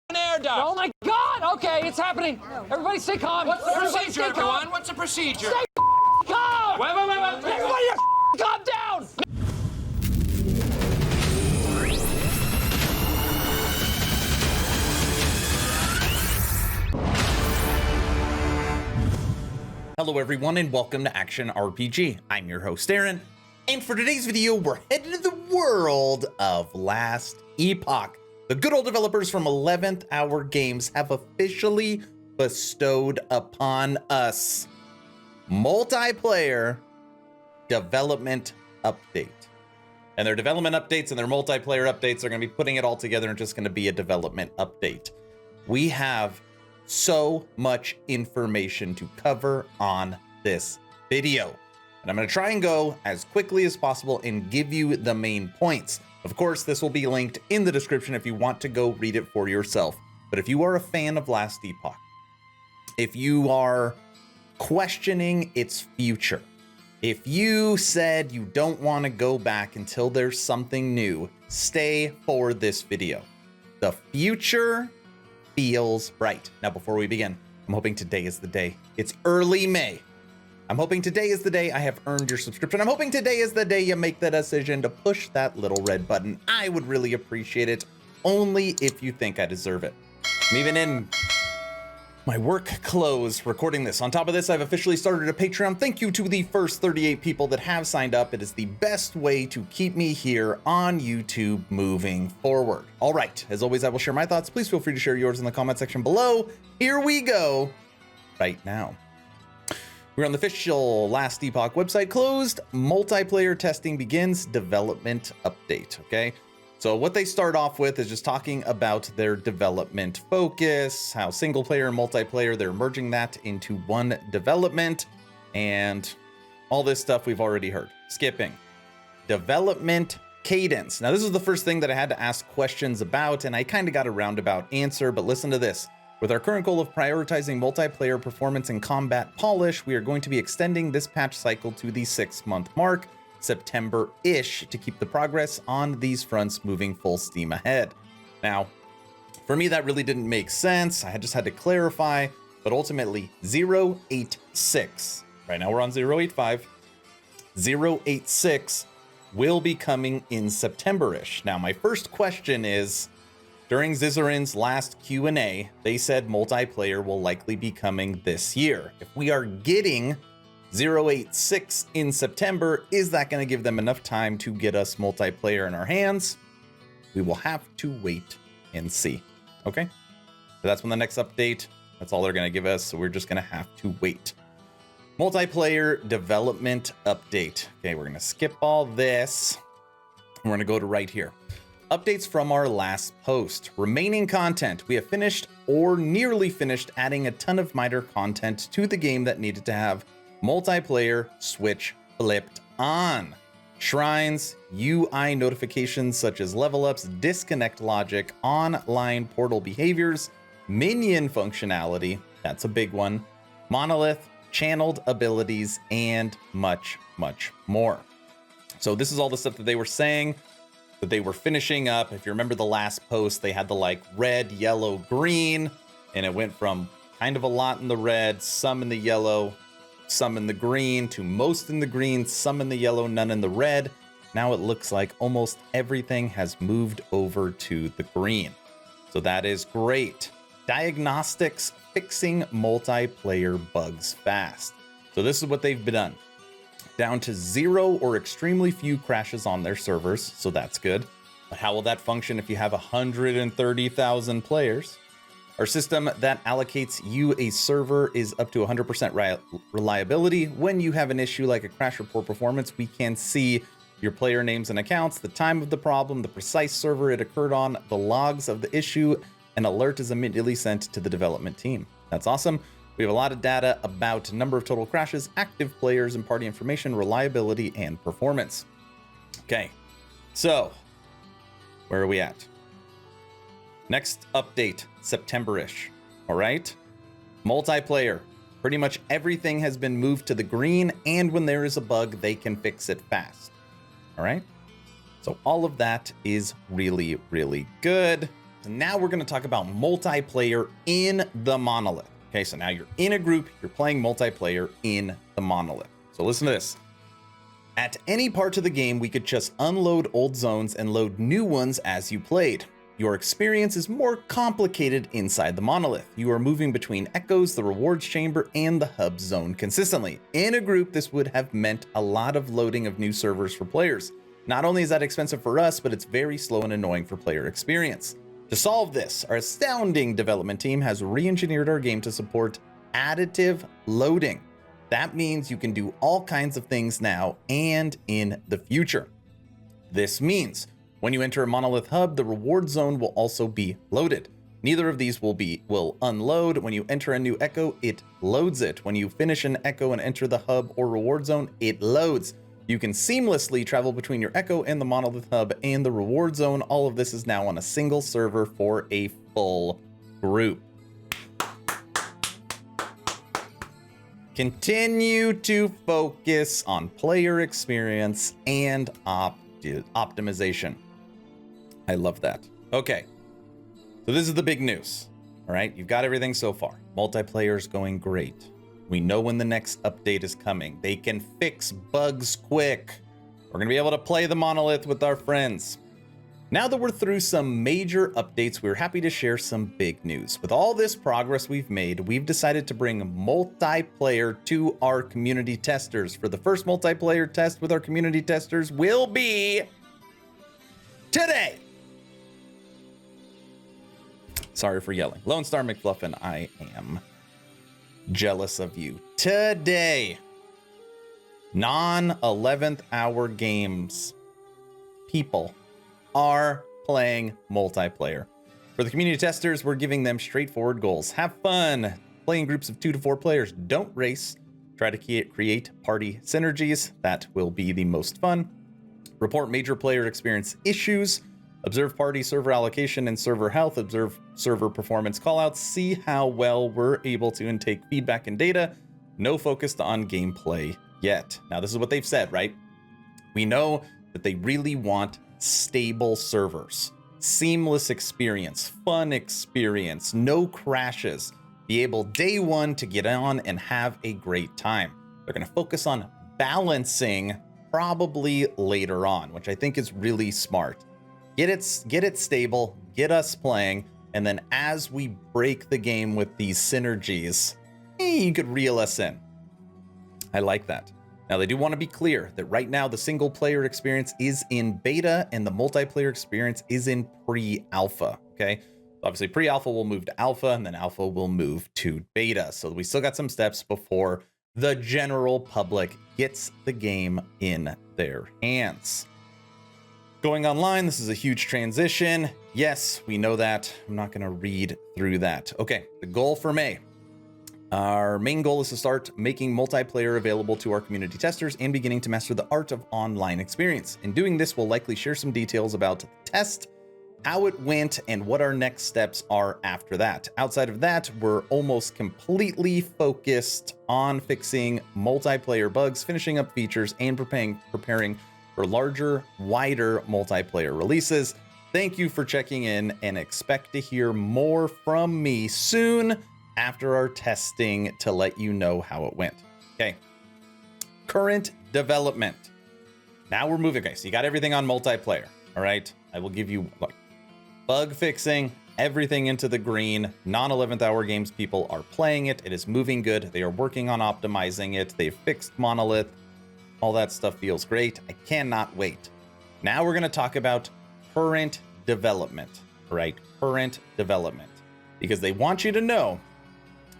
an air duct. Oh my God! Okay, it's happening. Everybody stay calm. What's the Everybody procedure, stay calm. everyone? What's the procedure? Stay calm! Wait. Everybody calm down! Hello everyone and welcome to Action RPG. I'm your host Aaron, and for today's video we're headed to the world of Last Epoch. The good old developers from 11th Hour Games have officially bestowed upon us multiplayer development update. And their development updates and their multiplayer updates are going to be putting it all together and just going to be a development update. We have so much information to cover on this video, and I'm going to try and go as quickly as possible and give you the main points. Of course, this will be linked in the description if you want to go read it for yourself. But if you are a fan of Last Epoch, if you are questioning its future, if you said you don't want to go back until there's something new, stay for this video. The future feels bright. Now, before we begin, I'm hoping today is the day. It's early May. I'm hoping today is the day I have earned your subscription. I'm hoping today is the day you make the decision to push that little red button. I would really appreciate it, only if you think I deserve it. I'm even in my work clothes recording this. On top of this, I've officially started a Patreon. Thank you to the first 38 people that have signed up. It is the best way to keep me here on YouTube moving forward. All right, as always, I will share my thoughts. Please feel free to share yours in the comment section below. Here we go right now. We're on the official Last Epoch website. Closed. Multiplayer testing begins. Development update. Okay. So what they start off with is just talking about their development focus, how single player and multiplayer, they're merging that into one development, and all this stuff we've already heard. Skipping. Development cadence. Now, this is the first thing that I had to ask questions about, and I kind of got a roundabout answer, but listen to this. With our current goal of prioritizing multiplayer performance and combat polish, we are going to be extending this patch cycle to the 6-month mark, September-ish, to keep the progress on these fronts moving full steam ahead. Now, for me, that really didn't make sense. I just had to clarify, but ultimately 086, right now we're on 085, 086 will be coming in September-ish. Now, my first question is, during Zizarin's last Q&A, they said multiplayer will likely be coming this year. If we are getting 086 in September, is that going to give them enough time to get us multiplayer in our hands? We will have to wait and see. Okay, so that's when the next update, that's all they're going to give us, so we're just going to have to wait. Multiplayer development update. Okay, we're going to skip all this. We're going to go to right here. Updates from our last post. Remaining content. We have finished or nearly finished adding a ton of minor content to the game that needed to have multiplayer switch flipped on. Shrines, UI notifications such as level ups, disconnect logic, online portal behaviors, minion functionality, that's a big one, Monolith, channeled abilities, and much, much more. So this is all the stuff that they were saying that they were finishing up. If you remember the last post, they had the like red, yellow, green, and it went from kind of a lot in the red, some in the yellow, some in the green, to most in the green, some in the yellow, none in the red. Now it looks like almost everything has moved over to the green. So that is great. Diagnostics, fixing multiplayer bugs fast. So this is what they've done. Down to 0 or extremely few crashes on their servers, so that's good. But how will that function if you have 130,000 players? Our system that allocates you a server is up to 100% reliability. When you have an issue like a crash report performance, we can see your player names and accounts, the time of the problem, the precise server it occurred on, the logs of the issue. An alert is immediately sent to the development team. That's awesome. We have a lot of data about number of total crashes, active players, and party information, reliability, and performance. Okay, so where are we at? Next update, September-ish, all right? Multiplayer, pretty much everything has been moved to the green, and when there is a bug, they can fix it fast, all right? So all of that is really, really good. Now we're going to talk about multiplayer in the Monolith. Okay, so now you're in a group, you're playing multiplayer in the Monolith. So listen to this. At any part of the game, we could just unload old zones and load new ones as you played. Your experience is more complicated inside the Monolith. You are moving between echoes, the rewards chamber, and the hub zone consistently. In a group, this would have meant a lot of loading of new servers for players. Not only is that expensive for us, but it's very slow and annoying for player experience. To solve this, our astounding development team has re-engineered our game to support additive loading. That means you can do all kinds of things now and in the future. This means when you enter a Monolith hub, the reward zone will also be loaded. Neither of these will unload. When you enter a new echo, it loads it. When you finish an echo and enter the hub or reward zone, it loads. You can seamlessly travel between your echo and the Monolith hub and the reward zone. All of this is now on a single server for a full group. Continue to focus on player experience and optimization. I love that. Okay, so this is the big news. All right, you've got everything so far. Multiplayer's going great. We know when the next update is coming. They can fix bugs quick. We're gonna be able to play the Monolith with our friends. Now that we're through some major updates, we're happy to share some big news. With all this progress we've made, we've decided to bring multiplayer to our community testers. For the first multiplayer test with our community testers will be today. Sorry for yelling. Lone Star McFluffin, I am jealous of you. Today, non-11th hour games, people are playing multiplayer. For the community testers, we're giving them straightforward goals. Have fun. Play in groups of 2 to 4 players. Don't race. Try to create party synergies. That will be the most fun. Report major player experience issues. Observe party server allocation and server health. Observe server performance callouts. See how well we're able to intake feedback and data. No focus on gameplay yet. Now, this is what they've said, right? We know that they really want stable servers, seamless experience, fun experience, no crashes, be able day one to get on and have a great time. They're going to focus on balancing probably later on, which I think is really smart. Get it stable, get us playing, and then as we break the game with these synergies, you could reel us in. I like that. Now, they do want to be clear that right now the single player experience is in beta and the multiplayer experience is in pre-alpha, okay? Obviously, pre-alpha will move to alpha and then alpha will move to beta. So we still got some steps before the general public gets the game in their hands. Going online, this is a huge transition. Yes, we know that. I'm not going to read through that. Okay, the goal for May. Our main goal is to start making multiplayer available to our community testers and beginning to master the art of online experience. In doing this, we'll likely share some details about the test, how it went, and what our next steps are after that. Outside of that, we're almost completely focused on fixing multiplayer bugs, finishing up features, and preparing for larger, wider multiplayer releases. Thank you for checking in and expect to hear more from me soon after our testing to let you know how it went. Okay, current development. Now we're moving. Okay, so you got everything on multiplayer. All right, I will give you bug fixing, everything into the green. Non-11th hour games people are playing it. It is moving good. They are working on optimizing it. They've fixed Monolith. All that stuff feels great. I cannot wait. Now we're going to talk about current development, right? Current development, because they want you to know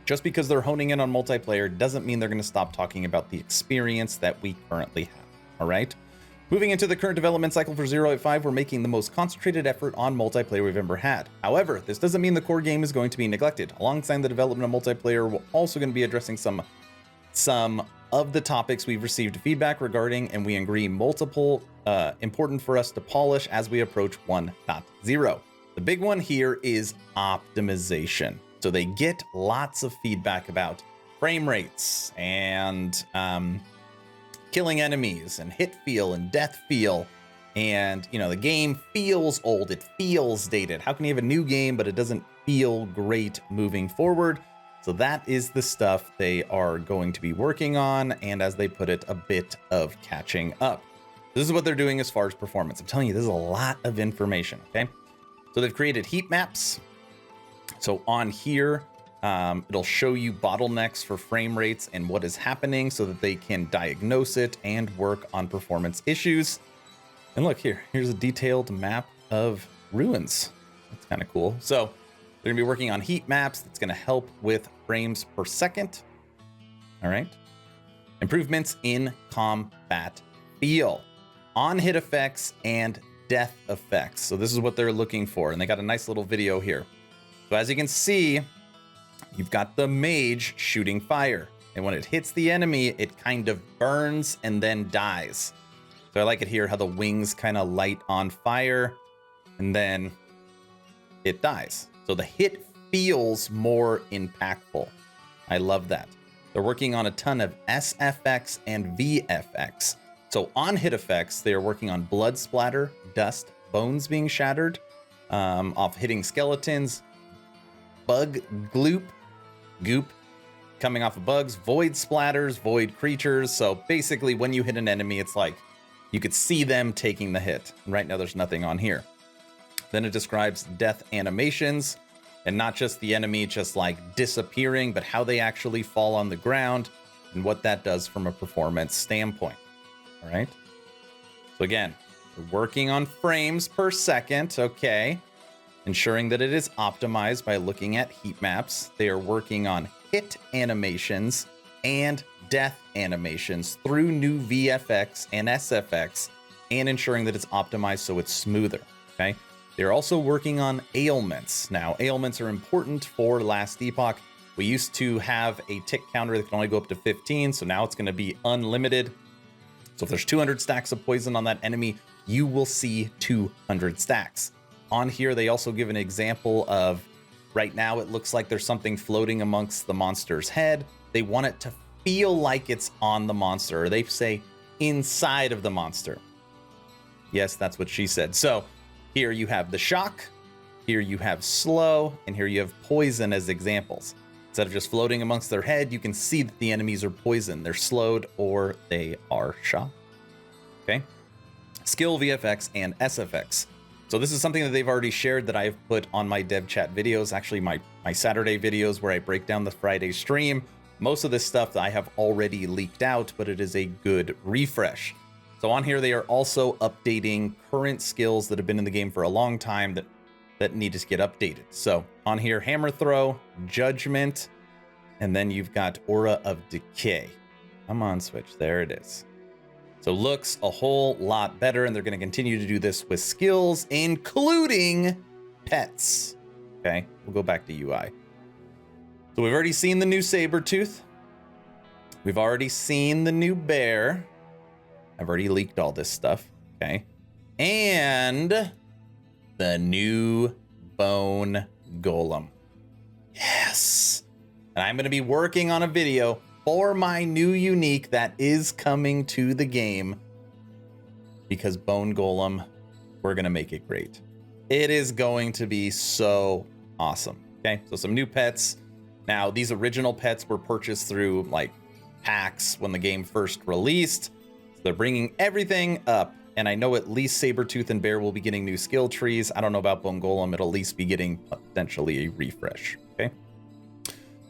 just because they're honing in on multiplayer doesn't mean they're going to stop talking about the experience that we currently have. All right. Moving into the current development cycle for 085, we're making the most concentrated effort on multiplayer we've ever had. However, this doesn't mean the core game is going to be neglected. Alongside the development of multiplayer, we're also going to be addressing some of the topics we've received feedback regarding, and we agree multiple important for us to polish as we approach 1.0. The big one here is optimization. So they get lots of feedback about frame rates and killing enemies and hit feel and death feel. And, you know, the game feels old. It feels dated. How can you have a new game, but it doesn't feel great moving forward? So that is the stuff they are going to be working on. And as they put it, a bit of catching up. This is what they're doing as far as performance. I'm telling you, this is a lot of information, okay? So they've created heat maps. So on here, it'll show you bottlenecks for frame rates and what is happening so that they can diagnose it and work on performance issues. And look here, here's a detailed map of ruins. That's kind of cool. So they're gonna be working on heat maps. That's gonna help with frames per second. All right. Improvements in combat feel, on hit effects and death effects. So this is what they're looking for. And they got a nice little video here. So as you can see, you've got the mage shooting fire. And when it hits the enemy, it kind of burns and then dies. So I like it here how the wings kind of light on fire and then it dies. So the hit feels more impactful. I love that. They're working on a ton of SFX and VFX. So on hit effects, they are working on blood splatter, dust, bones being shattered, off hitting skeletons, bug goop coming off of bugs, void splatters, void creatures. So basically when you hit an enemy, it's like you could see them taking the hit. Right now there's nothing on here. Then it describes death animations, and not just the enemy just like disappearing, but how they actually fall on the ground and what that does from a performance standpoint. All right. So again, we're working on frames per second. Okay. Ensuring that it is optimized by looking at heat maps. They are working on hit animations and death animations through new VFX and SFX, and ensuring that it's optimized so it's smoother. Okay. They're also working on ailments. Now, ailments are important for Last Epoch. We used to have a tick counter that can only go up to 15, so now it's going to be unlimited. So if there's 200 stacks of poison on that enemy, you will see 200 stacks. On here, they also give an example of, right now it looks like there's something floating amongst the monster's head. They want it to feel like it's on the monster, or they say inside of the monster. Yes, that's what she said. So here you have the shock, here you have slow, and here you have poison as examples. Instead of just floating amongst their head, you can see that the enemies are poisoned. They're slowed or they are shocked. Okay. Skill, VFX, and SFX. So this is something that they've already shared that I've put on my dev chat videos, actually my Saturday videos where I break down the Friday stream. Most of this stuff that I have already leaked out, but it is a good refresh. So on here, they are also updating current skills that have been in the game for a long time that need to get updated. So on here, hammer throw, judgment, and then you've got aura of decay. Come on, Switch, there it is. So looks a whole lot better, and they're going to continue to do this with skills, including pets. Okay, we'll go back to UI. So we've already seen the new Sabertooth. We've already seen the new bear. I've already leaked all this stuff, okay? And the new bone golem. Yes. And I'm going to be working on a video for my new unique that is coming to the game, because bone golem, we're going to make it great. It is going to be so awesome. Okay, so some new pets. Now, these original pets were purchased through like packs when the game first released. So they're bringing everything up. And I know at least Sabertooth and Bear will be getting new skill trees. I don't know about Bone Golem. It'll at least be getting potentially a refresh. Okay.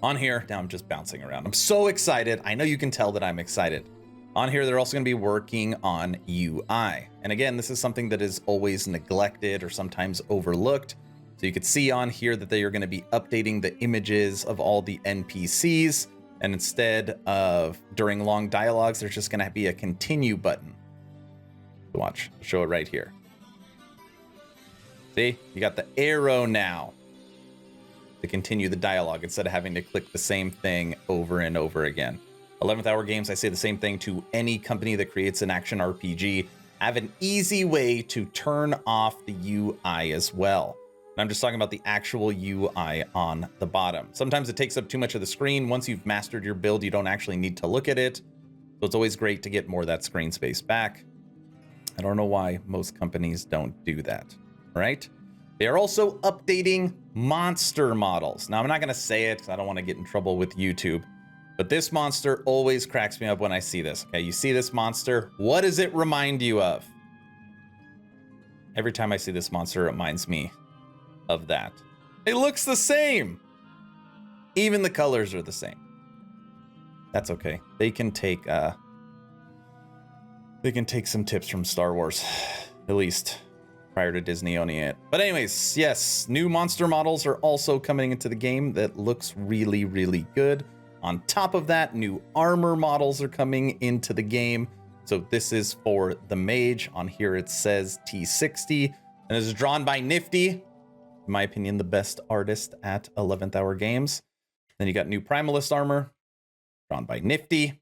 On here, now I'm just bouncing around. I'm so excited. I know you can tell that I'm excited. On here, they're also going to be working on UI. And again, this is something that is always neglected or sometimes overlooked. So you could see on here that they are going to be updating the images of all the NPCs. And instead of during long dialogues, there's just going to be a continue button. Watch, I'll show it right here. See, you got the arrow now to continue the dialogue instead of having to click the same thing over and over again. 11th Hour Games, I say the same thing to any company that creates an action RPG. Have an easy way to turn off the UI as well. And I'm just talking about the actual UI on the bottom. Sometimes it takes up too much of the screen. Once you've mastered your build, you don't actually need to look at it. So it's always great to get more of that screen space back. I don't know why most companies don't do that, right? They are also updating monster models. Now, I'm not going to say it because I don't want to get in trouble with YouTube, but this monster always cracks me up when I see this. Okay, you see this monster, what does it remind you of? Every time I see this monster, it reminds me of that. It looks the same. Even the colors are the same. That's okay. They can take some tips from Star Wars, at least prior to Disney owning it. But anyways, yes, new monster models are also coming into the game that looks really, really good. On top of that, new armor models are coming into the game. So this is for the Mage. On here it says T60, and this is drawn by Nifty. In my opinion, the best artist at 11th Hour Games. Then you got new Primalist armor, drawn by Nifty.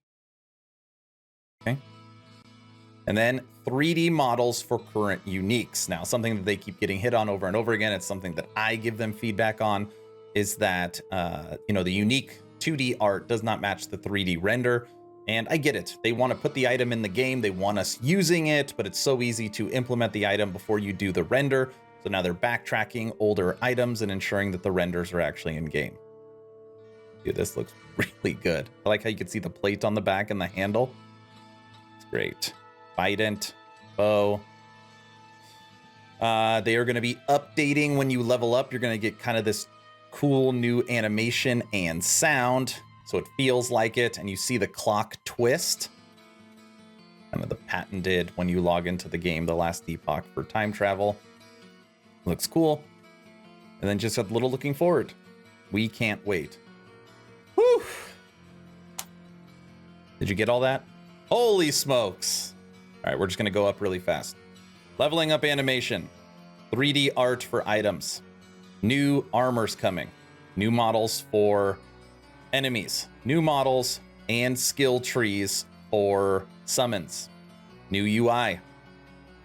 Okay. And then 3D models for current uniques. Now, something that they keep getting hit on over and over again, it's something that I give them feedback on, is that, the unique 2D art does not match the 3D render. And I get it. They want to put the item in the game. They want us using it, but it's so easy to implement the item before you do the render. So now they're backtracking older items and ensuring that the renders are actually in game. Dude, this looks really good. I like how you can see the plate on the back and the handle. It's great. Bident, bow. They are going to be updating when you level up. You're going to get kind of this cool new animation and sound. So it feels like it, and you see the clock twist. Kind of the patented when you log into the game, the last epoch for time travel. Looks cool. And then just a little looking forward. We can't wait. Whew. Did you get all that? Holy smokes. All right, we're just going to go up really fast. Leveling up animation. 3D art for items. New armors coming. New models for enemies. New models and skill trees for summons. New UI.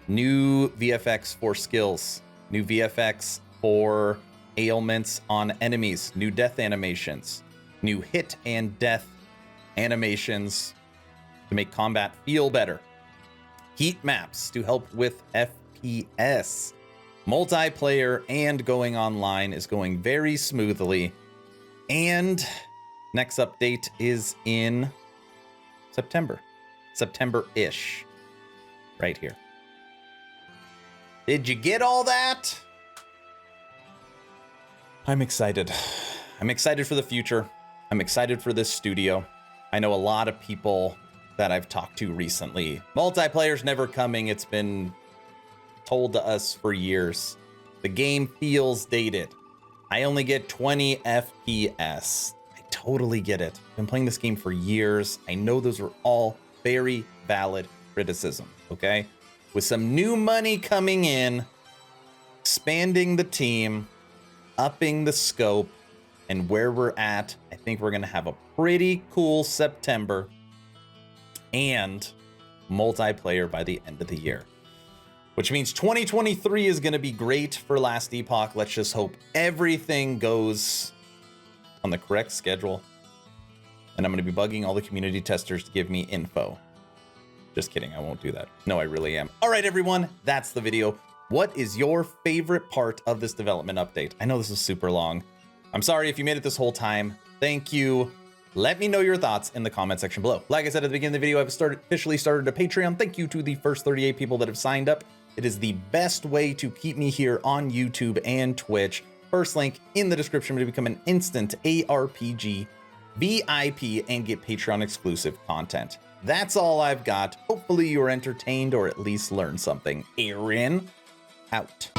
New VFX for skills. New VFX for ailments on enemies. New death animations. New hit and death animations to make combat feel better. Heat maps to help with FPS. Multiplayer and going online is going very smoothly. And next update is in September. September-ish. Right here. Did you get all that? I'm excited. I'm excited for the future. I'm excited for this studio. I know a lot of people that I've talked to recently. Multiplayer's never coming. It's been told to us for years. The game feels dated. I only get 20 FPS. I totally get it. I've been playing this game for years. I know those are all very valid criticism, okay? With some new money coming in, expanding the team, upping the scope, and where we're at, I think we're gonna have a pretty cool September and multiplayer by the end of the year. Which means 2023 is gonna be great for Last Epoch. Let's just hope everything goes on the correct schedule. And I'm gonna be bugging all the community testers to give me info. Just kidding, I won't do that. No, I really am. All right, everyone, that's the video. What is your favorite part of this development update? I know this is super long. I'm sorry if you made it this whole time. Thank you. Let me know your thoughts in the comment section below. Like I said at the beginning of the video, I've officially started a Patreon. Thank you to the first 38 people that have signed up. It is the best way to keep me here on YouTube and Twitch. First link in the description to become an instant ARPG VIP and get Patreon exclusive content. That's all I've got. Hopefully you were entertained or at least learned something. Aaron, out.